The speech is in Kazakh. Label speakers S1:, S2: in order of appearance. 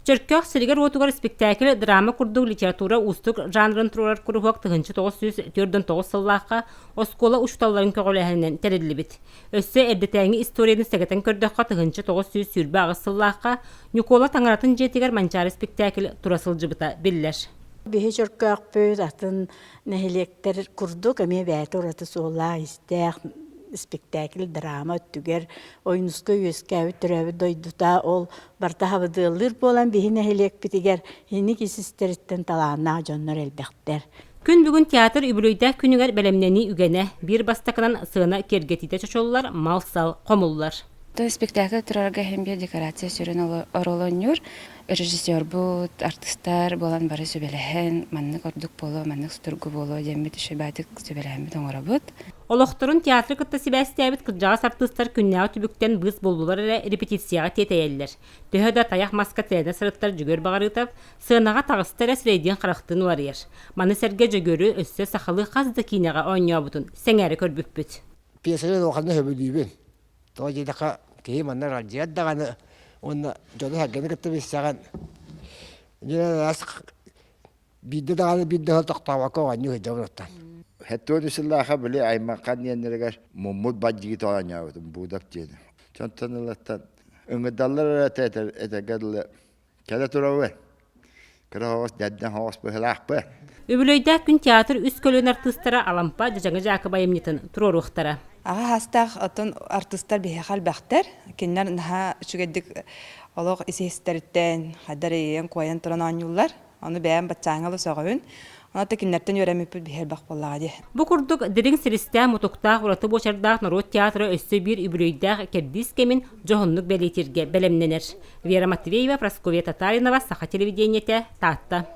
S1: Чөркөөх силигер отугар спектакль драма курдук литература устук жанрын турар курухуак тыгынчы 904-9 сыллааққа оскола ушталларын көғөләһінен тәрелілібіт. Өссө әрдетәңі историяны сәгетен көрдіққа тыгынчы 900 сүрбі ағыз сыллааққа Никола Таңаратын жетігер манчары спектакль турасыл жыбыта білілер.
S2: Бихи чөркөөх пөз атын нәхелектер курдук әме бәйті ораты сола истәқ спектакль драма өттүгер ойнуску үескәбі түрәбі дойдута ол барта хабыдылыр болан бихи нәхелек бітігер хини кисистеріттен талаана жоннор әлбәқтер.
S1: Күн бүгін театр үбілөйді күнігер бәлемнені үгәне бір бастақынан сығына кергетиде чочолылар, малсал, қомуллар.
S3: Спектакль турарга хембе декорация сөрен оролонюр. Режиссер бут, артисттар болан бары сөбеләһен, маннык ордук боло, маннык стургу боло, демме түшө байтык сөбеләһен тоңора бут.
S1: Олохторун театры кытта сибәстәбит кыджагас артисттар күннәгә түбүктән быз болбулар эле репетицияга тетәйәлләр. Төһөдә таяк маска тәдә сырыттар жүгөр багырытып, сыынага тагыстыр әсрәйден карактын варыер. Маны сәргә жүгөрү өссө сахалы казды кинега ойнобутун, сәңәре көрбүппүт.
S4: Пьесаны оқаны хөбүлүбүн. Тоҗидака кейманнар алҗаддаганы он жода хаганы кеттебиссаган. Жена ас бидде тактабака ваню хеҗавраттан.
S5: Хәттән сыллаха биле аймакан яннергә муммут баҗги тояня будап диде. Чантанлаттан өңгәдәлләр әтәгәдәле кәдә туравы. Кырагыс дәддән хавас бәһләхбә.
S1: Үбүлөйдә күн театр үс көлөн артисттара алампа жажаңы жакы байымнетін турорухтара.
S6: Ага хастах атын артисттар бихал бахтер, киннәр наһа чүгәдик олог исестердән хадарыен коян торан анюллар, аны бәян бачаңалы сагын. Аны текиннәртен йөрәмип бихал бах буллагы.
S1: Бу курдук дирин сиристә мутукта ураты бошардак народ театры өссө бир үбүлөйдә кәдис кемин жохонлук белетирге белемненер. Вера Матвеева, Прасковья Татаринова, Саха телевидениете, Татта.